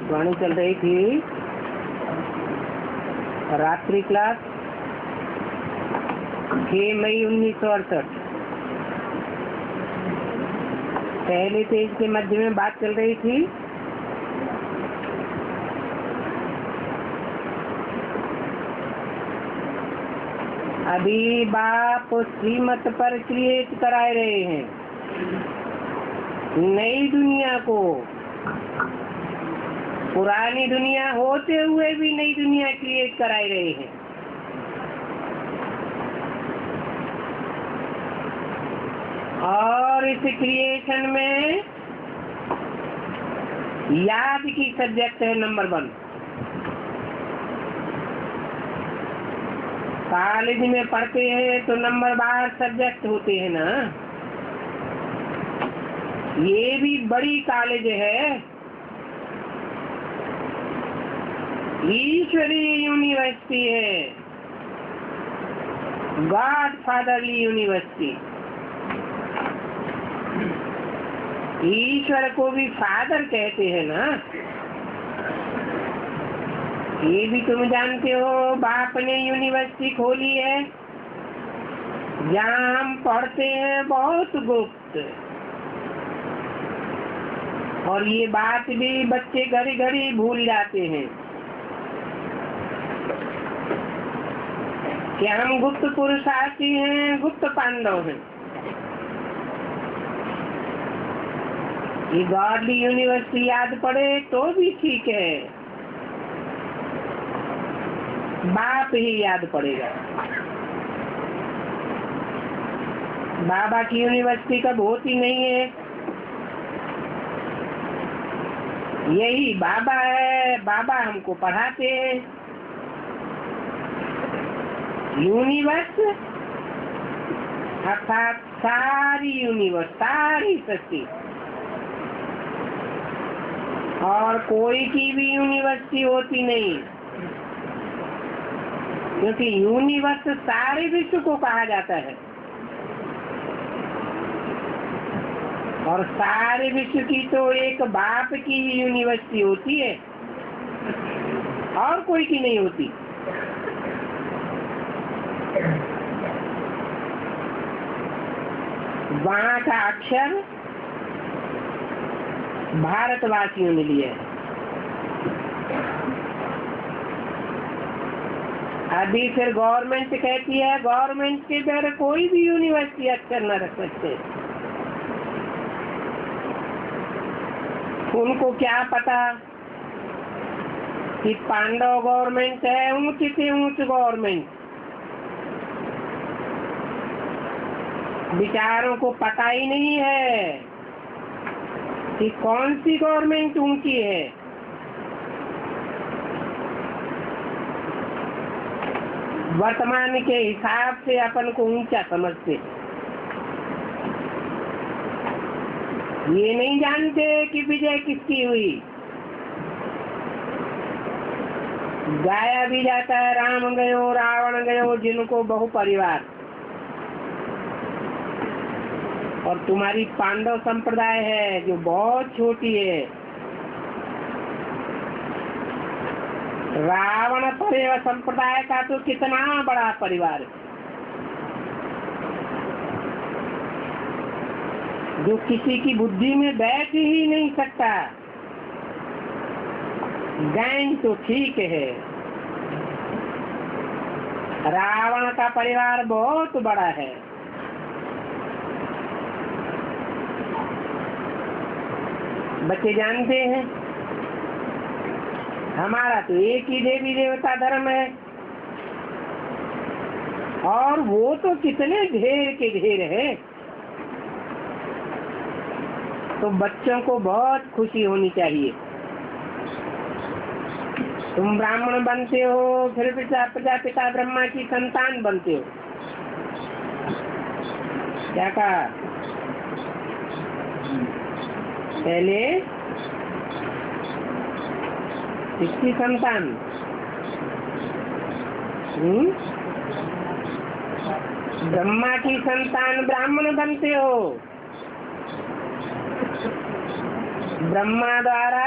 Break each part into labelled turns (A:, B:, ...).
A: वाणी चल रही थी रात्रि क्लास 6 मई 1968। पहले पेज के मध्य में बात चल रही थी अभी बाप श्रीमत पर क्रिएट कराए रहे हैं नई दुनिया को। पुरानी दुनिया होते हुए भी नई दुनिया क्रिएट कराए रहे हैं। और इस क्रिएशन में याद की सब्जेक्ट है नंबर 1। कॉलेज में पढ़ते हैं तो नंबर बार सब्जेक्ट होते हैं ना। ये भी बड़ी कॉलेज है, ईश्वरीय यूनिवर्सिटी है, गॉड फादरली यूनिवर्सिटी। ईश्वर को भी फादर कहते हैं ना। ये भी तुम जानते हो, बाप ने यूनिवर्सिटी खोली है जहाँ हम पढ़ते हैं बहुत गुप्त। और ये बात भी बच्चे घड़ी घड़ी भूल जाते हैं कि हम गुप्त पुरुषार्थी हैं, गुप्त पांडव हैं। ये गॉडली यूनिवर्सिटी याद पड़े तो भी ठीक है, बाप ही याद पड़ेगा। बाबा की यूनिवर्सिटी कब होती नहीं है। यही बाबा है, बाबा हमको पढ़ाते हैं। यूनिवर्स अर्थात सारी यूनिवर्स, सारी सृष्टि। और कोई की भी यूनिवर्सिटी होती नहीं, क्योंकि यूनिवर्स सारे विश्व को कहा जाता है। और सारे विश्व की तो एक बाप की ही यूनिवर्सिटी होती है, और कोई की नहीं होती। वहाँ का अक्षर भारतवासियों ने लिया है। अभी फिर गवर्नमेंट कहती है गवर्नमेंट के बगैर कोई भी यूनिवर्सिटी अक्षर न रख सकते। उनको क्या पता कि पांडव गवर्नमेंट है, ऊंच से ऊंच गवर्नमेंट। विचारों को पता ही नहीं है कि कौन सी गवर्नमेंट ऊंची है। वर्तमान के हिसाब से अपन को ऊंचा समझते, ये नहीं जानते कि विजय किसकी हुई। गाया भी जाता है राम गयो रावण गयो जिनको बहु परिवार। और तुम्हारी पांडव संप्रदाय है जो बहुत छोटी है। रावण परिवार संप्रदाय का तो कितना बड़ा परिवार है, जो किसी की बुद्धि में बैठ ही नहीं सकता। गैंग तो ठीक है, रावण का परिवार बहुत बड़ा है। बच्चे जानते हैं हमारा तो एक ही देवी देवता धर्म है, और वो तो कितने ढेर के ढेर है। तो बच्चों को बहुत खुशी होनी चाहिए। तुम ब्राह्मण बनते हो, फिर प्रजापिता ब्रह्मा की संतान बनते हो। क्या कहा पहले? किसकी संतान? ब्रह्मा की संतान ब्राह्मण बनते हो। ब्रह्मा द्वारा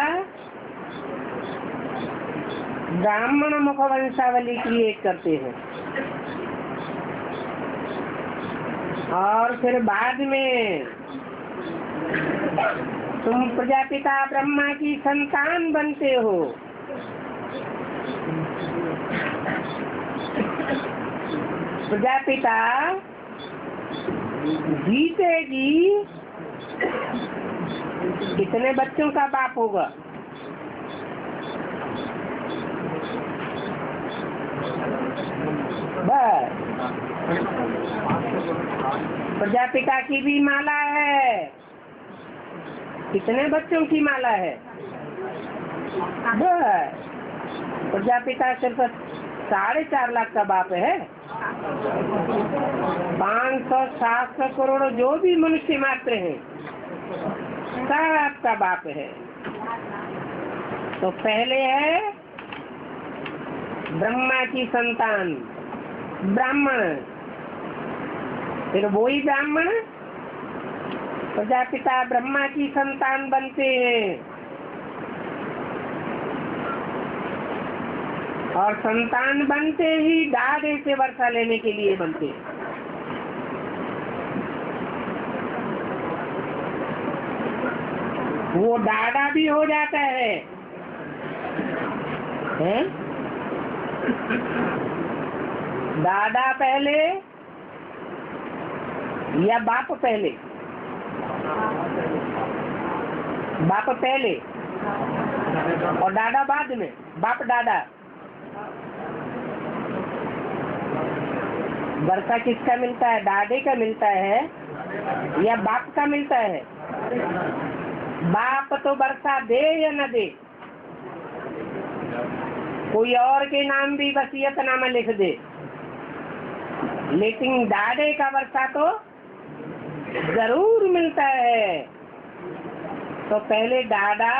A: ब्राह्मण मुख वंशावली क्रिएट करते हैं और फिर बाद में तुम प्रजापिता ब्रह्मा की संतान बनते हो। प्रजापिता जीतेगी, कितने बच्चों का बाप होगा? बस प्रजापिता की भी माला है, कितने बच्चों की माला है? बस प्रजापिता सिर्फ 4.5 लाख का बाप है। 500-700 करोड़ जो भी मनुष्य मात्र हैं, सब आपका बाप है। तो पहले है ब्रह्मा की संतान ब्राह्मण, फिर वही ब्राह्मण प्रजापिता ब्रह्मा की संतान बनते हैं और संतान बनते ही दादे से वर्षा लेने के लिए बनते हैं। वो दादा भी हो जाता है, हैं? दादा पहले या बाप पहले? बाप पहले और दादा बाद में। बाप दादा। वर्षा किसका मिलता है? दादे का मिलता है या बाप का मिलता है? बाप तो वर्षा दे या न दे, कोई और के नाम भी वसीयतनामा लिख दे, लेकिन दादे का वर्षा तो जरूर मिलता है। तो पहले दादा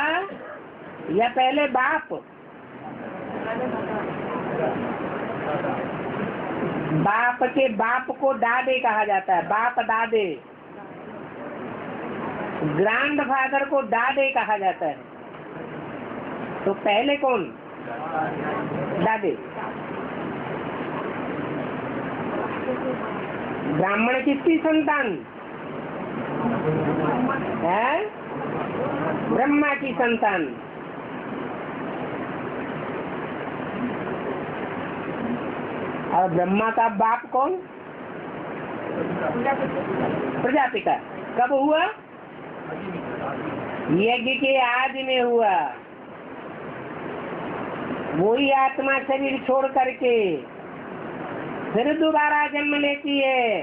A: या पहले बाप? बाप के बाप को दादे कहा जाता है, बाप दादे। ग्रैंड फादर को दादे कहा जाता है। तो पहले कौन? दादे। ब्राह्मण किसकी संतान है? ब्रह्मा की संतान। और ब्रह्मा का बाप कौन? प्रजापिता। कब हुआ? यज्ञ के आदि में हुआ। वही आत्मा शरीर छोड़ करके फिर दोबारा जन्म लेती है।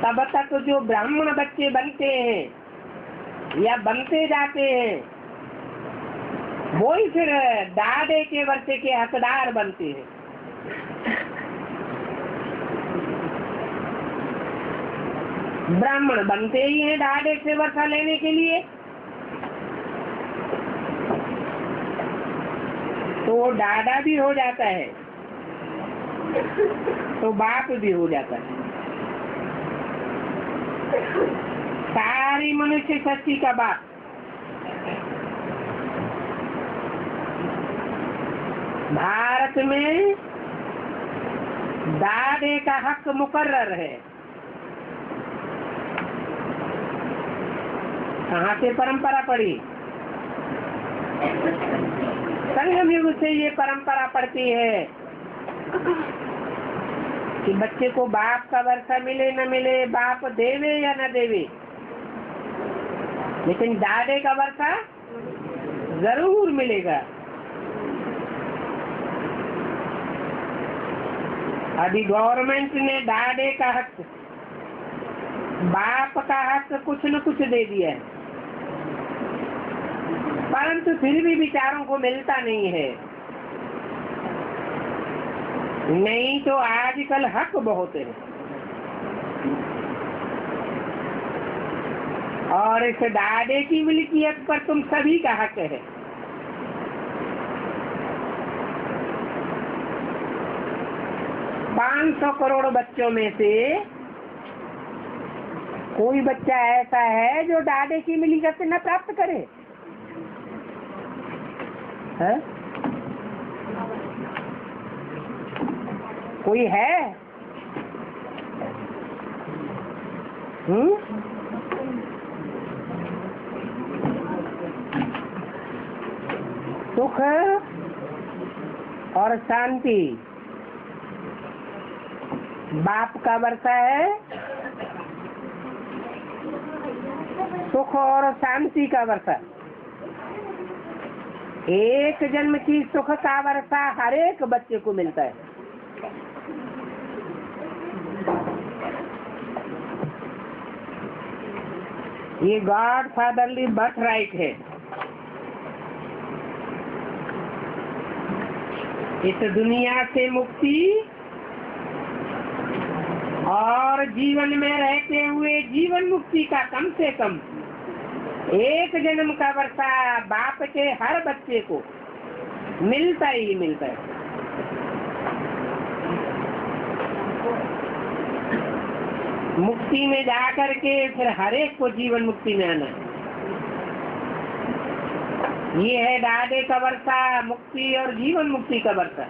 A: तब तक जो ब्राह्मण बच्चे बनते हैं या बनते जाते हैं, वही फिर दादे के वर्षे के हकदार बनते हैं। ब्राह्मण बनते ही हैं दादे से वर्षा लेने के लिए, तो वो दादा भी हो जाता है, तो बाप भी हो जाता है। सारी मनुष्य शक्ति का बाप। भारत में दादे का हक मुकर्रर है। कहाँ से परंपरा पड़ी? संगम युग से ये परंपरा पड़ती है कि बच्चे को बाप का वर्षा मिले न मिले, बाप देवे या न देवे, लेकिन दादे का वर्षा जरूर मिलेगा। अभी गवर्नमेंट ने दादे का हक, बाप का हक कुछ न कुछ दे दिया है, परंतु फिर भी बेचारों को मिलता नहीं है। नहीं तो आजकल हक बहुत है और इस दादे की मिल्कियत पर तुम सभी का हक है। $500 करोड़ बच्चों में से कोई बच्चा ऐसा है जो डाडे की मिलीगत से न प्राप्त करे? है? कोई है? सुख और शांति बाप का वर्षा है, सुख और शांति का वर्षा। एक जन्म की सुख का वर्षा हर एक बच्चे को मिलता है। ये गॉड फादरली बर्थ राइट है। इस दुनिया से मुक्ति और जीवन में रहते हुए जीवन मुक्ति का कम से कम एक जन्म का वर्षा बाप के हर बच्चे को मिलता ही मिलता है। मुक्ति में जाकर के फिर हर एक को जीवन मुक्ति में आना है। ये है डाडे का वर्षा, मुक्ति और जीवन मुक्ति का वर्षा।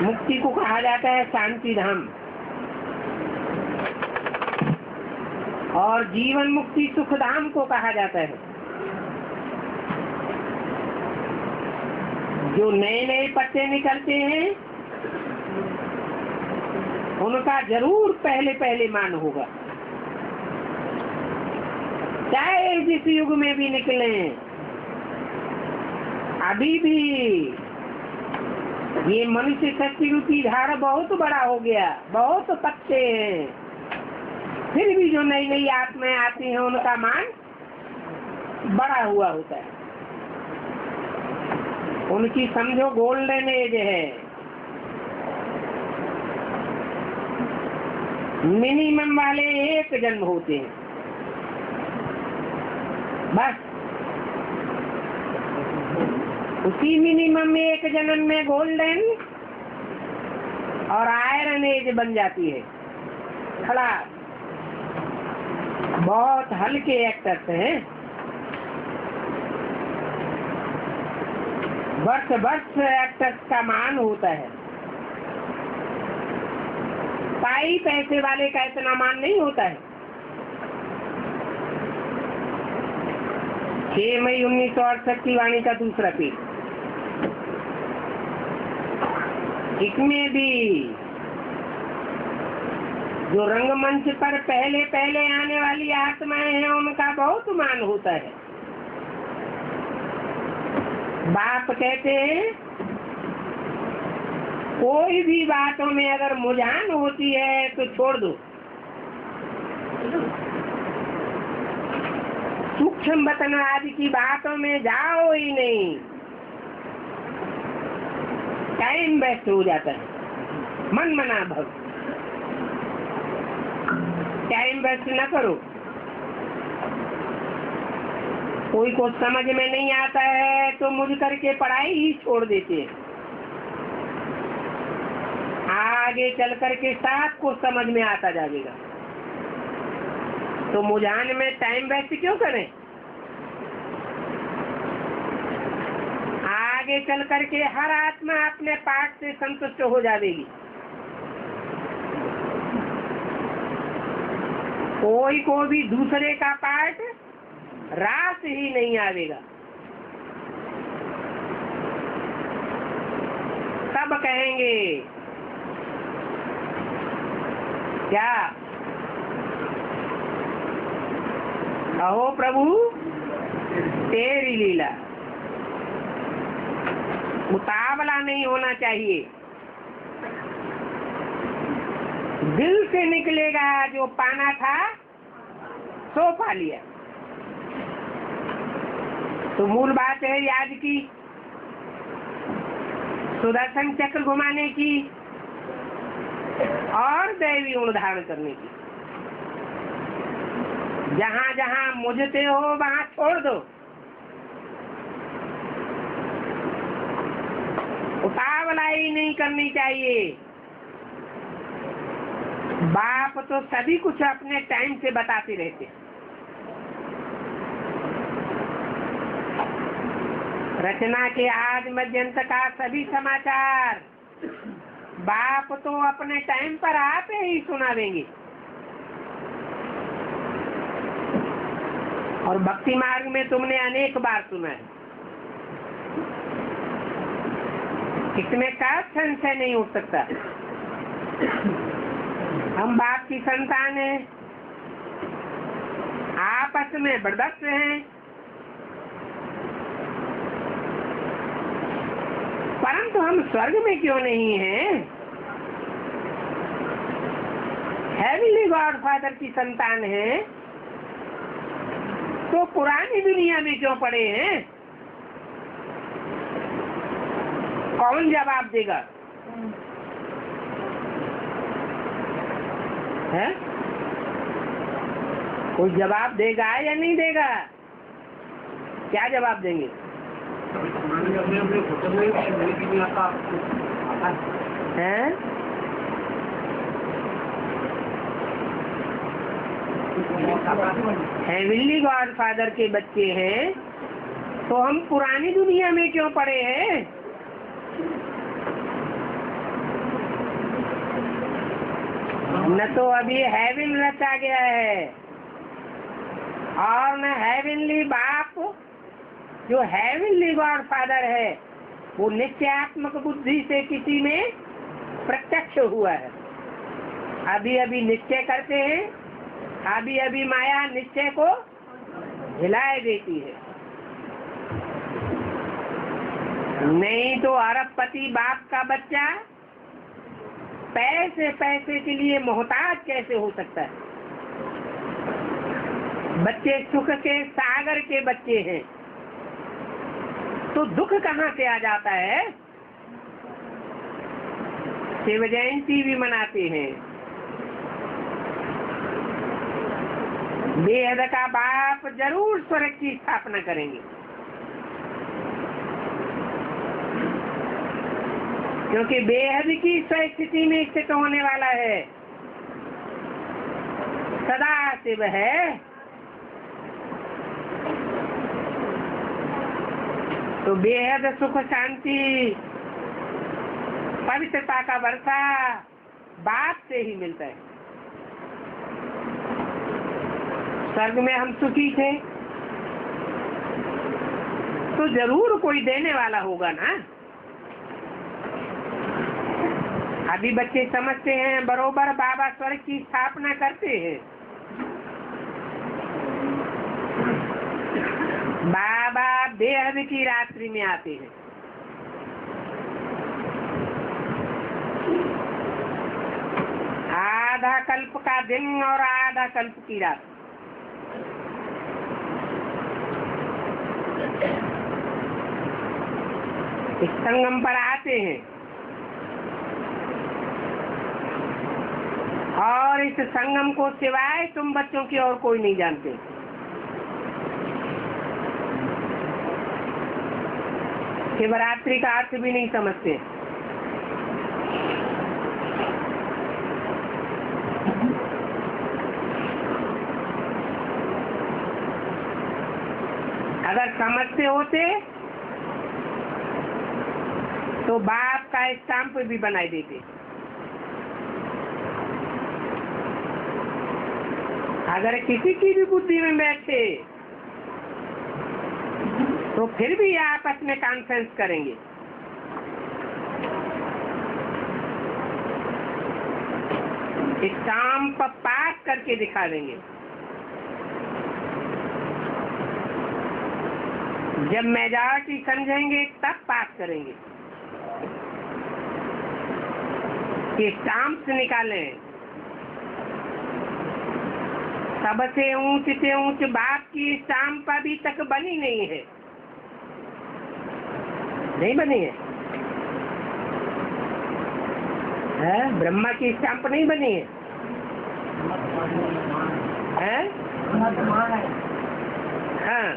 A: मुक्ति को कहा जाता है शांति धाम और जीवन मुक्ति सुख धाम को कहा जाता है। जो नए नए पत्ते निकलते हैं उनका जरूर पहले पहले मान होगा, चाहे जिस युग में भी निकले। अभी भी ये मनुष्य शक्ति रूपी झाड़ बहुत बड़ा हो गया, बहुत पत्ते हैं, फिर भी जो नई नई आत्माएं आती हैं उनका मान बड़ा हुआ होता है। उनकी समझो गोल्डन एज है। मिनिमम वाले एक जन्म होते हैं बस। उसी मिनिमम में एक जन्म में गोल्डन और आयरन एज बन जाती है। खड़ा बहुत हल्के एक्टर्स हैं, वर्ष वर्ष एक्टर्स का मान होता है। पाई पैसे वाले का इतना मान नहीं होता है। 6 मई 1968 की वाणी का दूसरा पेज, इसमें भी जो रंगमंच पर पहले पहले आने वाली आत्माएं हैं उनका बहुत मान होता है। बाप कहते हैं कोई भी बातों में अगर मुझान होती है तो छोड़ दो। सूक्ष्म वतन आदि की बातों में जाओ ही नहीं, टाइम वेस्ट हो जाता है। मन मना भव, टाइम वेस्ट न करो। कोई को समझ में नहीं आता है तो मुझ करके पढ़ाई ही छोड़ देते हैं। आगे चल करके साथ को समझ में आता जाएगा, तो मुझान में टाइम वेस्ट क्यों करें? आगे चल करके हर आत्मा अपने पाठ से संतुष्ट हो जाएगी। कोई को भी दूसरे का पाठ रास ही नहीं आवेगा। सब कहेंगे क्या, कहो प्रभु तेरी लीला। मुकाबला नहीं होना चाहिए, दिल से निकलेगा। जो पाना था सो पा लिया। तो मूल बात है याद की, सुदर्शन चक्र घुमाने की और दैवी गुण धारण करने की। जहाँ जहाँ मुझते हो वहाँ छोड़ दो। उतावला ही नहीं करनी चाहिए। बाप तो सभी कुछ अपने टाइम से बताते रहते। रचना के आज मध्यंत का सभी समाचार बाप तो अपने टाइम पर आते ही सुना देंगे। और भक्ति मार्ग में तुमने अनेक बार सुना है, इसमें का संशय नहीं उठ सकता। हम बाप की संतान हैं, आपस में बर्दस्त हैं, परंतु हम स्वर्ग में क्यों नहीं हैं? हेवनली गॉड फादर की संतान हैं तो पुरानी दुनिया में क्यों पड़े हैं? कौन जवाब देगा? है? कोई जवाब देगा या नहीं देगा? क्या जवाब देंगे? हैं? हेवनली गॉड फादर के बच्चे हैं तो हम पुरानी दुनिया में क्यों पड़े हैं? न तो अभी हेवन रचा गया है और न हेवनली बाप जो हेवनली गॉड फादर है वो निश्चयात्मक बुद्धि से किसी में प्रत्यक्ष हुआ है। अभी अभी निश्चय करते हैं, अभी अभी माया निश्चय को हिलाए देती है। नहीं तो अरबपति बाप का बच्चा पैसे पैसे के लिए मोहताज कैसे हो सकता है? बच्चे सुख के सागर के बच्चे हैं तो दुख कहाँ से आ जाता है? शिव जयंती भी मनाते हैं, बेहद का बाप जरूर स्वर्ग की स्थापना करेंगे, क्योंकि बेहद की स्थिति में स्थित होने वाला है। सदा शिव है तो बेहद सुख शांति पवित्रता का वर्षा बाप से ही मिलता है। स्वर्ग में हम सुखी थे तो जरूर कोई देने वाला होगा ना। अभी बच्चे समझते हैं बरोबर बाबा स्वर्ग की स्थापना करते हैं। बाबा बेहद की रात्रि में आते हैं। आधा कल्प का दिन और आधा कल्प की रात। इस संगम पर आते हैं और इस संगम को सिवाय तुम बच्चों की और कोई नहीं जानते। शिवरात्रि का अर्थ भी नहीं समझते। अगर समझते होते तो बाप का स्टैंप भी बनाई देते। अगर किसी की भी बुद्धि में बैठते तो फिर भी आपस में कॉन्फ्रेंस करेंगे। स्टाम्प पास करके दिखा देंगे। जब मेजॉरिटी समझेंगे तब पास करेंगे कि स्टाम्प निकालें। सबसे ऊंच से ऊंच बाप की स्टाम्प अभी तक बनी नहीं है, नहीं बनी है? ब्रह्मा की स्टाम्प नहीं बनी है? हाँ,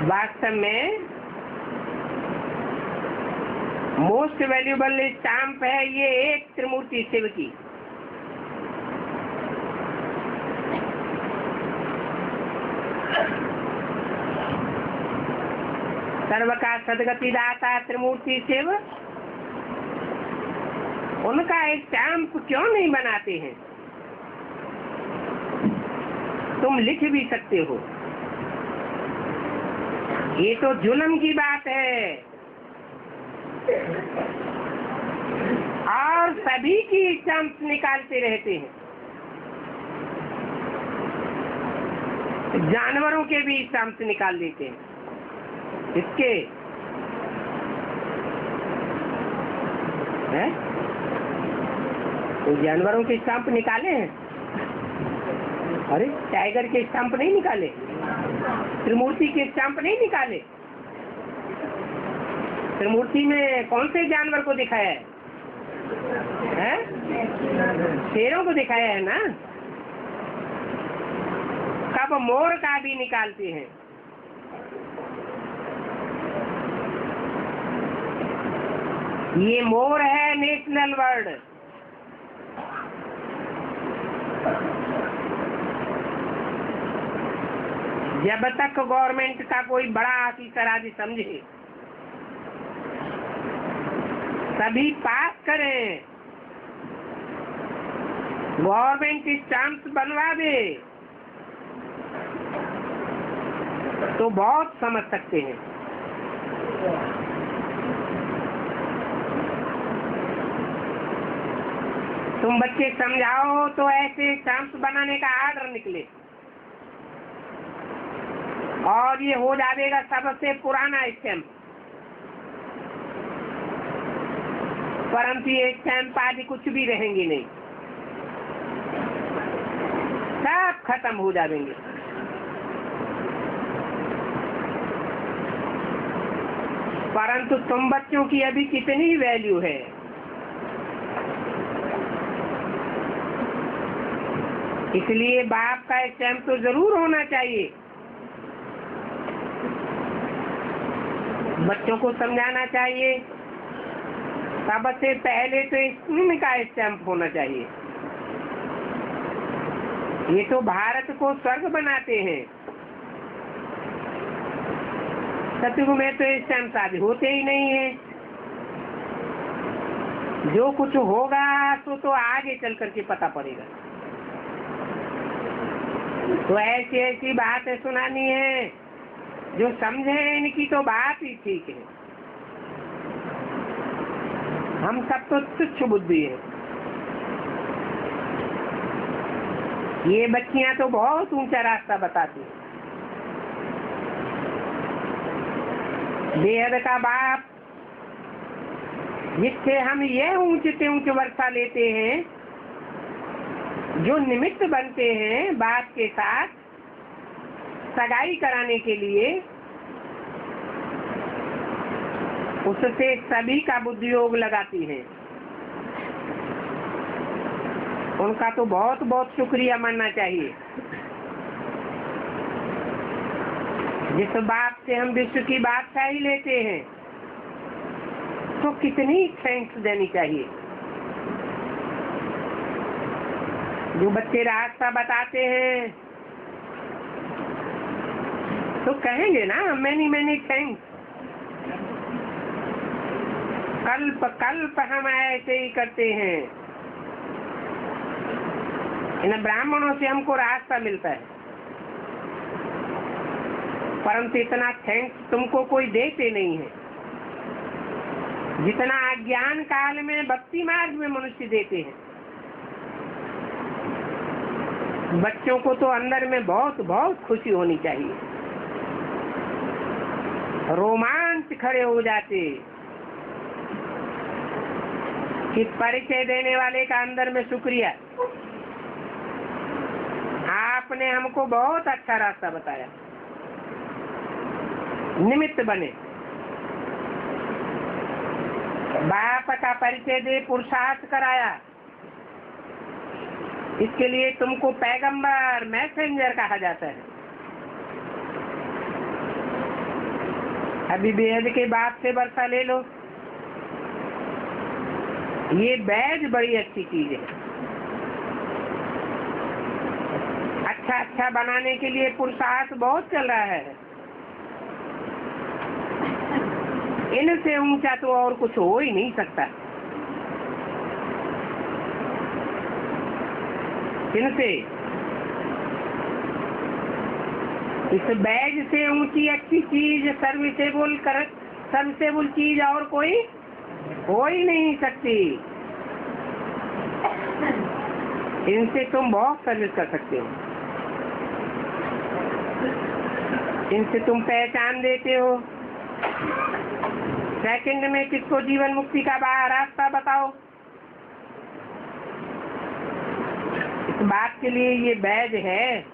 A: वास्तव में मोस्ट वैल्यूबल स्टाम्प है ये एक त्रिमूर्ति शिव की। सर्व का सदगति दाता त्रिमूर्ति शिव, उनका स्टैम्प क्यों नहीं बनाते हैं? तुम लिख भी सकते हो। ये तो जुल्म की बात है। और सभी की स्टैम्प निकालते रहते हैं, जानवरों के भी स्टैम्प निकाल देते हैं। इसके हैं? तो जानवरों के स्टैम्प निकाले हैं? अरे टाइगर के स्टैम्प नहीं निकाले, त्रिमूर्ति के स्टैम्प नहीं निकाले। त्रिमूर्ति में कौन से जानवर को दिखाया है? शेरों को दिखाया है ना। कब मोर का भी निकालते हैं। ये मोर है नेशनल बर्ड। जब तक गवर्नमेंट का कोई बड़ा ऑफिसर आदि समझे, सभी पास करें, गवर्नमेंट स्टैम्प बनवा दे, तो बहुत समझ सकते हैं। तुम बच्चे समझाओ तो ऐसे स्टैम्प बनाने का आर्डर निकले और ये हो जाएगा सबसे पुराना स्टैम्प। परंतु ये स्टैम्प आदि कुछ भी रहेंगे नहीं, सब खत्म हो जाएंगे। परंतु तुम बच्चों की अभी कितनी वैल्यू है। इसलिए बाप का स्टैम्प तो जरूर होना चाहिए। बच्चों को समझाना चाहिए, सबसे पहले तो स्कूल का स्टैम्प होना चाहिए। ये तो भारत को स्वर्ग बनाते हैं। सतयुग में तो स्टैम्प आदि होते ही नहीं है। जो कुछ होगा तो आगे चल करके पता पड़ेगा। तो ऐसी ऐसी बातें सुनानी है जो समझे, इनकी तो बात ही ठीक है। हम सब तो तुच्छ बुद्धि है। ये बच्चियां तो बहुत ऊंचा रास्ता बताती हैं। बेहद का बाप, जिससे हम ये ऊंचे से ऊंचे वर्षा लेते हैं, जो निमित्त बनते हैं बाप के साथ सगाई कराने के लिए, उससे सभी का बुद्धि योग लगाती है। उनका तो बहुत बहुत शुक्रिया मानना चाहिए। जिस बाप से हम विश्व की बादशाही लेते हैं, तो कितनी थैंक्स देनी चाहिए। जो बच्चे रास्ता बताते हैं तो कहेंगे ना मैनी मैनी थैंक्स। कल्प कल्प हम ऐसे ही करते हैं। इन ब्राह्मणों से हमको रास्ता मिलता है, परंतु इतना थैंक्स तुमको कोई देते नहीं है जितना अज्ञान काल में भक्ति मार्ग में मनुष्य देते हैं। बच्चों को तो अंदर में बहुत बहुत खुशी होनी चाहिए, रोमांच खड़े हो जाते कि परिचय देने वाले का अंदर में शुक्रिया, आपने हमको बहुत अच्छा रास्ता बताया, निमित्त बने। बाप का परिचय दे, पुरुषार्थ कराया, इसके लिए तुमको पैगंबर मैसेंजर कहा जाता है। अभी बेहद के बाप से वर्षा ले लो, ये बैज बड़ी अच्छी चीज है। अच्छा अच्छा बनाने के लिए पुरुषार्थ बहुत चल रहा है। इनसे ऊंचा तो और कुछ हो ही नहीं सकता। इनसे, इस बैग से ऊंची अच्छी चीज, सर्विसेबल चीज और कोई हो ही नहीं सकती। इनसे तुम बहुत सर्विस कर सकते हो। इनसे तुम पहचान देते हो। सेकंड में किसको जीवन मुक्ति का रास्ता बताओ। इस बात के लिए ये बैज है।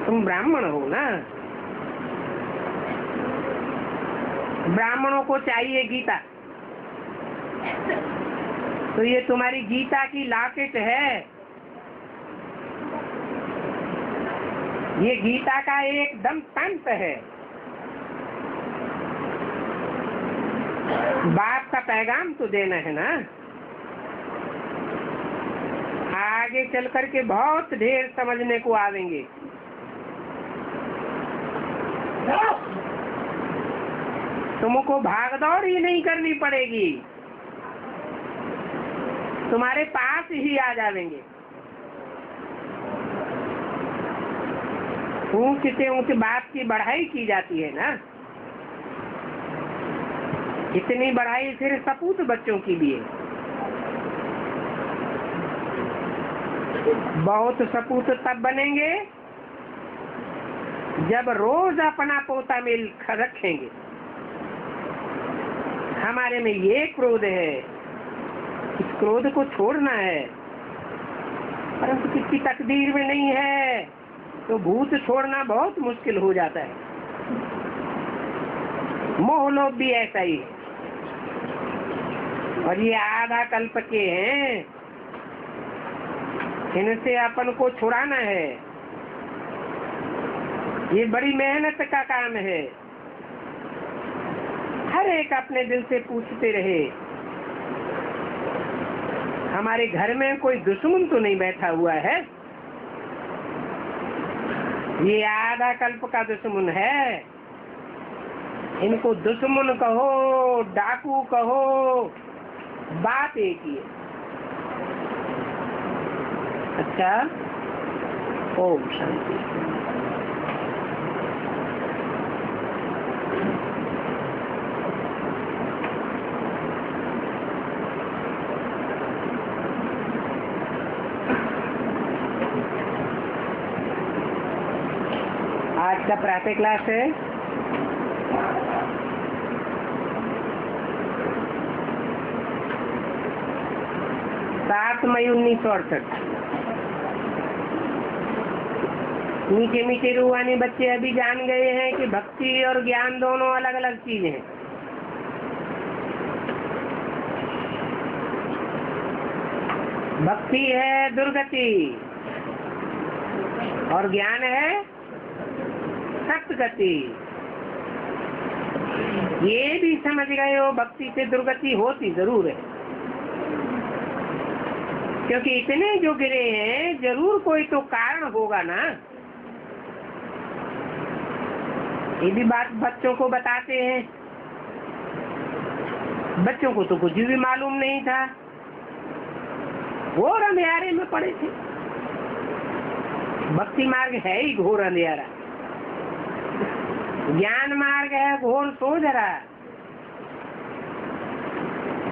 A: तुम ब्राह्मण हो ना, ब्राह्मणों को चाहिए गीता, तो ये तुम्हारी गीता की लॉकेट है। ये गीता का एकदम तंत है। बाप का पैगाम तो देना है ना। आगे चल करके बहुत ढेर समझने को आवेंगे। तुमको भागदौड़ ही नहीं करनी पड़ेगी, तुम्हारे पास ही आ जाएंगे। ऊंच से ऊंच बात की बढ़ाई की जाती है ना। इतनी बढ़ाई फिर सपूत बच्चों की भी है। बहुत सपूत तब बनेंगे जब रोज अपना पोता मिल रखेंगे। हमारे में ये क्रोध है, इस क्रोध को छोड़ना है, परंतु किसी तकदीर में नहीं है, तो भूत छोड़ना बहुत मुश्किल हो जाता है। मोह लोभ भी ऐसा ही है। और ये आधा कल्प के हैं, इनसे अपन को छुड़ाना है। ये बड़ी मेहनत का काम है। हर एक अपने दिल से पूछते रहे, हमारे घर में कोई दुश्मन तो नहीं बैठा हुआ है। ये आधा कल्प का दुश्मन है। इनको दुश्मन कहो, डाकू कहो, बात एक ही है। अच्छा, ओम शांति। आज का प्रातः क्लास है 7 मई 1968। मीठे मीठे रूहानी बच्चे अभी जान गए हैं कि भक्ति और ज्ञान दोनों अलग अलग चीजें हैं। भक्ति है दुर्गति और ज्ञान है सत्गति। ये भी समझ गए हो, भक्ति से दुर्गति होती जरूर है, क्योंकि इतने जो गिरे हैं जरूर कोई तो कारण होगा ना। ये भी बात बच्चों को बताते हैं। बच्चों को तो कुछ भी मालूम नहीं था, घोर अंधेरे में पड़े थे। भक्ति मार्ग है ही घोर अंधेरा, ज्ञान मार्ग है घोर सोझरा।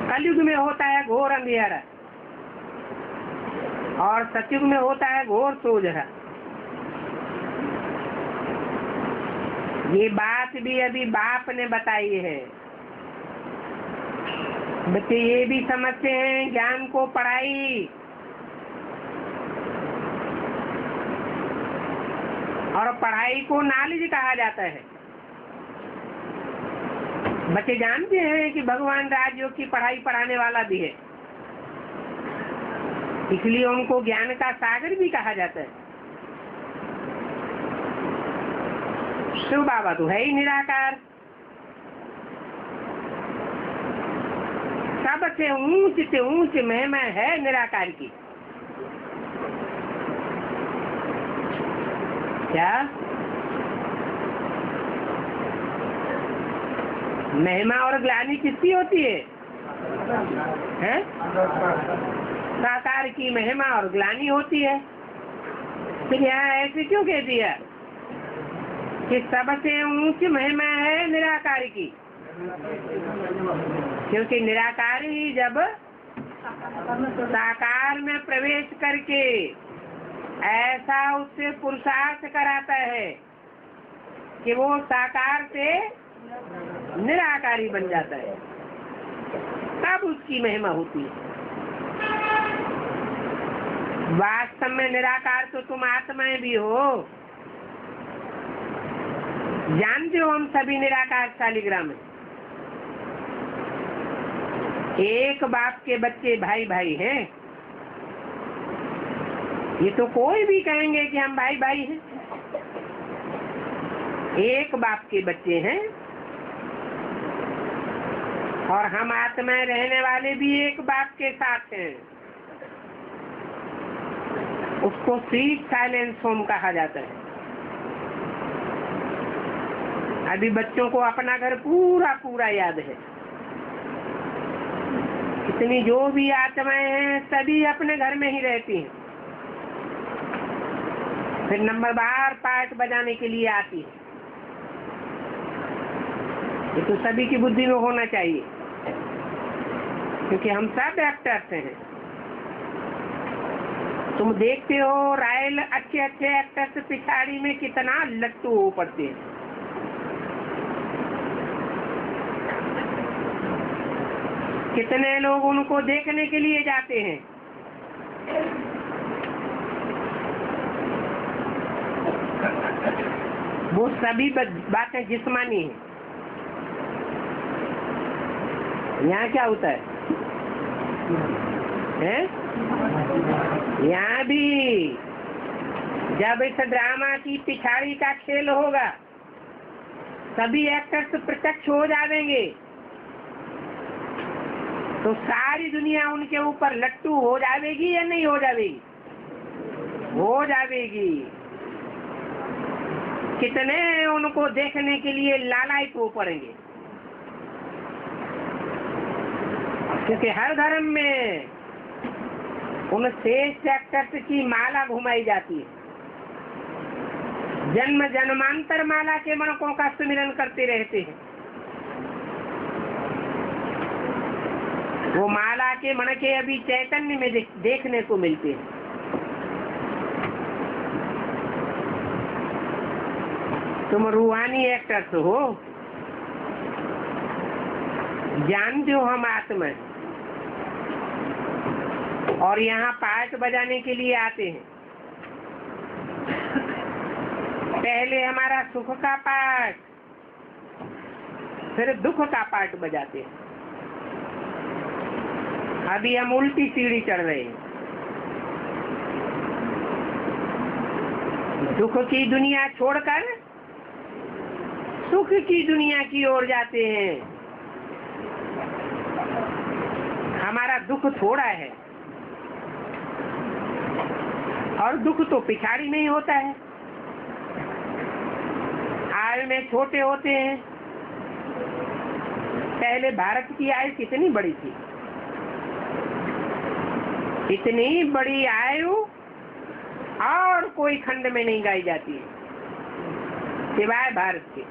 A: कलयुग में होता है घोर अंधेरा और सतयुग में होता है घोर सोझरा। ये बात भी अभी बाप ने बताई है। बच्चे ये भी समझते हैं ज्ञान को पढ़ाई और पढ़ाई को नॉलेज कहा जाता है। बच्चे जानते हैं कि भगवान राजयोग की पढ़ाई पढ़ाने वाला भी है, इसलिए उनको ज्ञान का सागर भी कहा जाता है। शिव बाबा तो है ही निराकार। सबसे ऊंच से ऊंच महिमा है निराकार की। क्या महिमा और ग्लानि किसकी होती है? हैं? साकार की महिमा और ग्लानि होती है। फिर यहाँ ऐसे क्यों कह दिया कि सबसे ऊंच महिमा है निराकार की? क्योंकि निराकार ही जब साकार में प्रवेश करके ऐसा उससे पुरुषार्थ कराता है कि वो साकार से निराकारी बन जाता है, तब उसकी महिमा होती है। वास्तव में निराकार तो तुम आत्माएं भी हो। जानते हो हम सभी निराकार शालिग्राम हैं। एक बाप के बच्चे भाई भाई हैं। ये तो कोई भी कहेंगे कि हम भाई भाई हैं। एक बाप के बच्चे हैं और हम आत्माएं रहने वाले भी एक बाप के साथ हैं। उसको स्वीट साइलेंस होम कहा जाता है। अभी बच्चों को अपना घर पूरा पूरा याद है। इतनी जो भी आत्माएं हैं सभी अपने घर में ही रहती हैं। फिर नंबर बार पार्ट बजाने के लिए आती है। ये तो सभी की बुद्धि में होना चाहिए, क्योंकि हम सब एक्टर्स हैं। तुम देखते हो रायल अच्छे अच्छे एक्टर्स पिछाड़ी में कितना लट्टू हो पड़ते हैं। कितने लोग उनको देखने के लिए जाते हैं। वो सभी बातें जिस्मानी हैं। यहाँ क्या होता है? यहाँ भी जब इस ड्रामा की पिछाड़ी का खेल होगा, सभी एक्टर्स प्रत्यक्ष हो जाएंगे, तो सारी दुनिया उनके ऊपर लट्टू हो जाएगी या नहीं हो जाएगी? हो जाएगी। कितने उनको देखने के लिए लालायित हो पड़ेंगे, क्योंकि हर धर्म में उन श्रेष्ठ एक्टर्स की माला घुमाई जाती है। जन्म जन्मांतर माला के मणकों का सुमिरन करते रहते हैं। वो माला के मणके अभी चैतन्य में देखने को मिलते हैं। तुम रूहानी एक्टर्स हो। जानते हो हम आत्मा हैं और यहाँ पार्ट बजाने के लिए आते हैं। पहले हमारा सुख का पार्ट, फिर दुख का पार्ट बजाते हैं। अभी हम उल्टी सीढ़ी चढ़ रहे हैं। दुख की दुनिया छोड़कर सुख की दुनिया की ओर जाते हैं। हमारा दुख थोड़ा है और दुख तो पिछाड़ी में ही होता है। आयु में छोटे होते हैं। पहले भारत की आयु कितनी बड़ी थी। इतनी बड़ी आयु और कोई खंड में नहीं गाई जाती है सिवाय भारत के।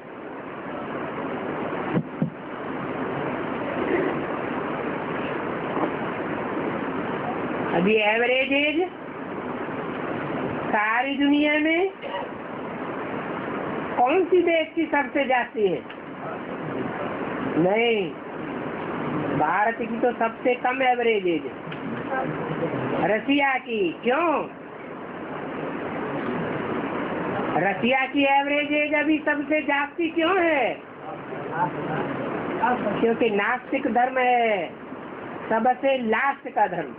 A: अभी एवरेज एज सारी दुनिया में कौन सी देश की सबसे जाती है? नहीं, भारत की तो सबसे कम एवरेज एज है। रसिया की। क्यों? रसिया की एवरेज एज अभी सबसे जास्ती क्यों है? क्योंकि नास्तिक धर्म है, सबसे लास्ट का धर्म।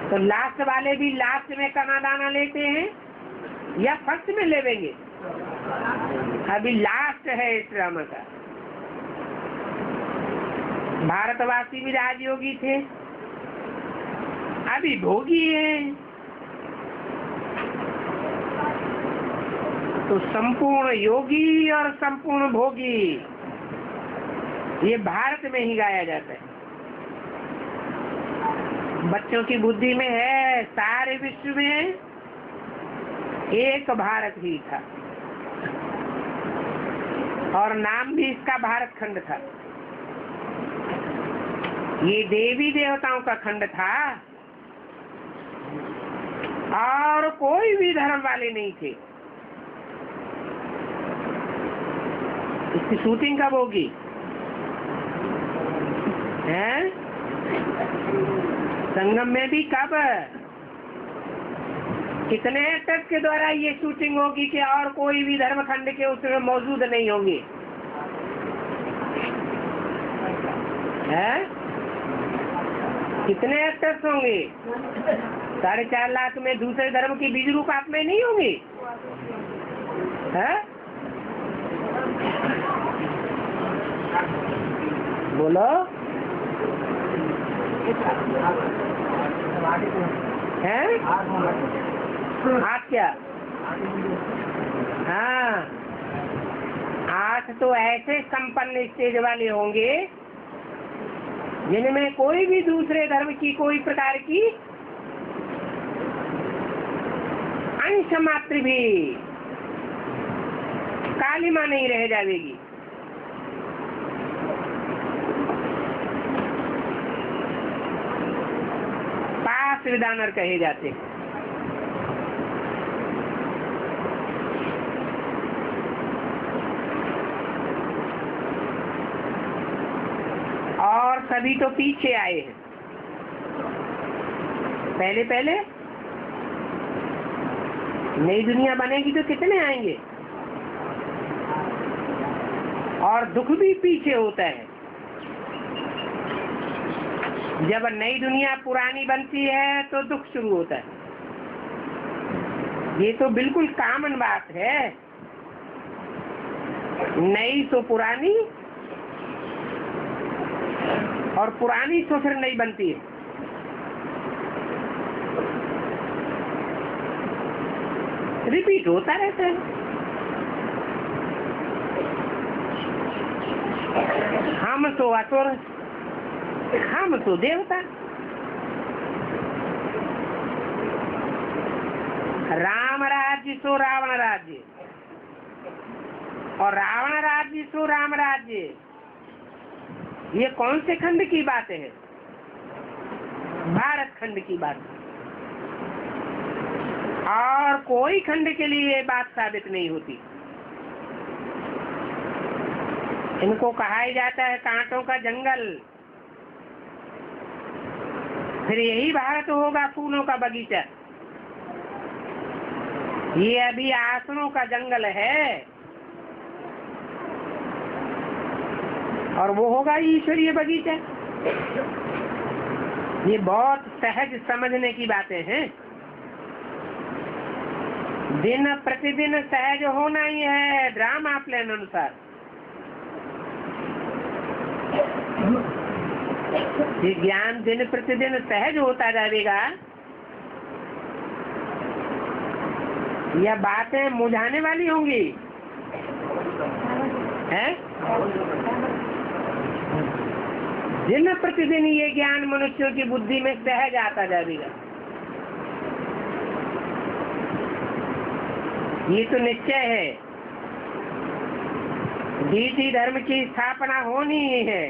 A: तो लास्ट वाले भी लास्ट में कमा दाना लेते हैं या फर्स्ट में लेवेंगे? अभी लास्ट है इस ड्रामा का। भारतवासी भी राजयोगी थे, अभी भोगी हैं। तो संपूर्ण योगी और संपूर्ण भोगी ये भारत में ही गाया जाता है। बच्चों की बुद्धि में है सारे विश्व में एक भारत ही था, और नाम भी इसका भारत खंड था। ये देवी देवताओं का खंड था, और कोई भी धर्म वाले नहीं थे। इसकी शूटिंग कब होगी? हैं? संगम में भी कब? कितने एक्टर्स के द्वारा ये शूटिंग होगी कि और कोई भी धर्म खंड के उसमें मौजूद नहीं होंगे? हैं? कितने एक्टर्स होंगे? 4.5 लाख में दूसरे धर्म की बीज रूप आप में नहीं होंगे? है? बोलो। हैं? आठ क्या? हाँ, 8 तो ऐसे संपन्न स्टेज वाले होंगे जिनमें कोई भी दूसरे धर्म की कोई प्रकार की अंश मात्र भी कालिमा नहीं रह जाएगी। पास विदानर कहे जाते हैं। और सभी तो पीछे आए हैं। पहले पहले नई दुनिया बनेगी तो कितने आएंगे, और दुख भी पीछे होता है। जब नई दुनिया पुरानी बनती है तो दुख शुरू होता है। ये तो बिल्कुल कॉमन बात है। नई तो पुरानी, और पुरानी तो फिर नई बनती है। रिपीट होता रहता है। हम तो असुर, हम तो देवता। राम राज्य सो रावण राज्य, और रावण राज्य सो राम राज्य। ये कौन से खंड की बात है? भारत खंड की बात। और कोई खंड के लिए ये बात साबित नहीं होती। इनको कहा ही जाता है कांटों का जंगल। फिर यही भारत होगा फूलों का बगीचा। ये अभी आसनों का जंगल है, और वो होगा ईश्वरीय बगीचा। ये बहुत सहज समझने की बातें हैं। दिन प्रतिदिन सहज होना ही है ड्रामा प्लान अनुसार। ये ज्ञान दिन प्रतिदिन सहज होता जाएगा, या बातें मुझाने वाली होंगी? हैं? दिन प्रतिदिन ये ज्ञान मनुष्यों की बुद्धि में सहज आता जाएगा। ये तो निश्चय है। डीटी धर्म की स्थापना होनी ही है।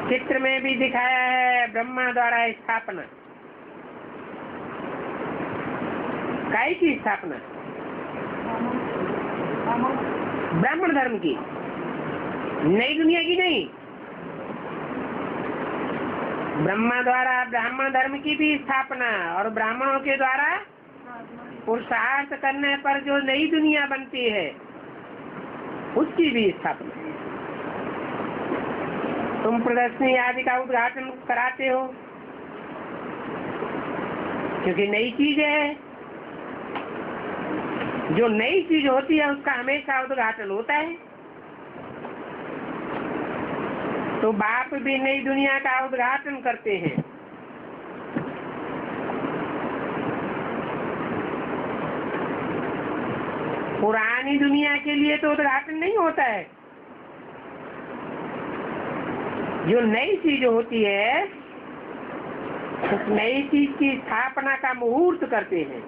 A: चित्र में भी दिखाया है ब्रह्मा द्वारा स्थापना। काय की स्थापना? ब्राह्मण धर्म की, नई दुनिया की नहीं। ब्रह्मा द्वारा ब्राह्मण धर्म की भी स्थापना, और ब्राह्मणों के द्वारा पुरुषार्थ करने पर जो नई दुनिया बनती है उसकी भी स्थापना। तुम प्रदर्शनी आदि का उद्घाटन कराते हो क्योंकि नई चीज है। जो नई चीज होती है उसका हमेशा उद्घाटन होता है। तो बाप भी नई दुनिया का उद्घाटन करते हैं। पुरानी दुनिया के लिए तो उद्घाटन नहीं होता है। जो नई चीज होती है उस नई चीज की स्थापना का मुहूर्त करते हैं।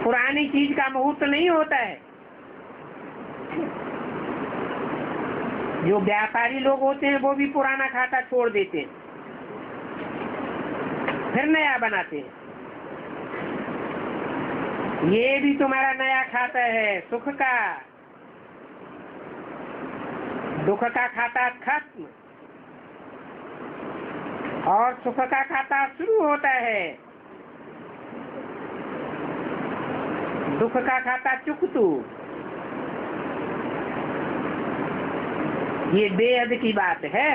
A: पुरानी चीज का मुहूर्त नहीं होता है। जो व्यापारी लोग होते हैं वो भी पुराना खाता छोड़ देते हैं, फिर नया बनाते हैं। ये भी तुम्हारा नया खाता है, सुख का। दुख का खाता खत्म और सुख का खाता शुरू होता है। दुख का खाता चुकतू। ये बेहद की बात है।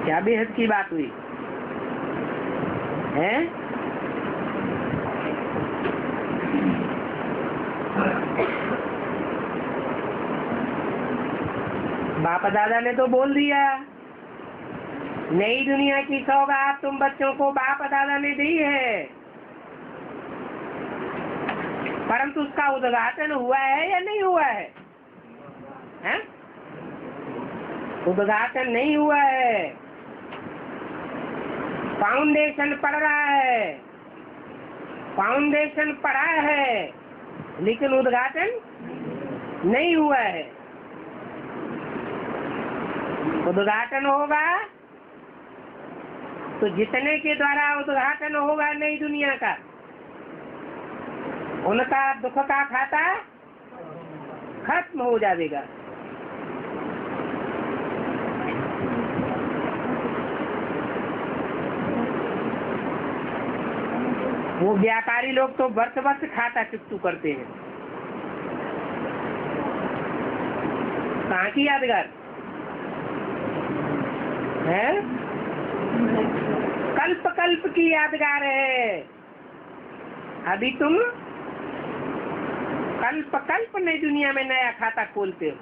A: क्या बेहद की बात हुई है? बाप दादा ने तो बोल दिया, नई दुनिया की सौगात तुम बच्चों को बाप दादा ने दी है, परंतु उसका उद्घाटन हुआ है या नहीं हुआ है? हैं? उद्घाटन नहीं हुआ है। फाउंडेशन पढ़ रहा है, फाउंडेशन पढ़ा है, लेकिन उद्घाटन नहीं हुआ है। उद्घाटन होगा तो जितने के द्वारा उद्घाटन होगा नई दुनिया का, उनका दुख का खाता खत्म हो जाएगा। वो व्यापारी लोग तो वर्ष वर्ष खाता चुकतू करते हैं। कहाँ की यादगार है? कल्प कल्प की यादगार है। अभी तुम कल्प कल्प नई दुनिया में नया खाता खोलते हो।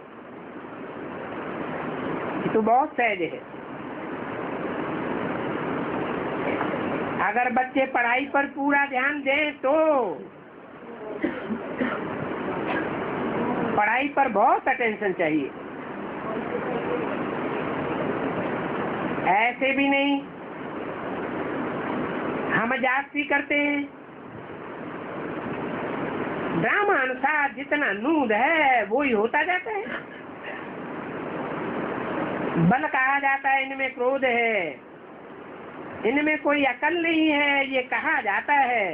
A: ये तो बहुत सहज है। अगर बच्चे पढ़ाई पर पूरा ध्यान दें तो पढ़ाई पर बहुत अटेंशन चाहिए। ऐसे भी नहीं हम जास्ती करते हैं। ड्रामा अनुसार जितना नूद है वो ही होता जाता है। बल कहा जाता है इनमें क्रोध है, इनमें कोई अकल नहीं है, ये कहा जाता है।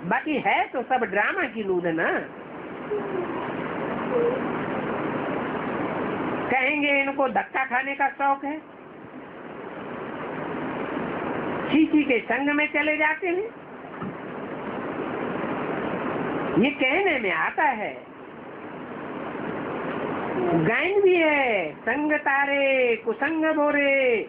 A: बाकी है तो सब ड्रामा की नूद ना। कहेंगे इनको धक्का खाने का शौक है, किसी के संग में चले जाते हैं। ये कहने में आता है, गायन भी है, संग तारे कुसंग बोरे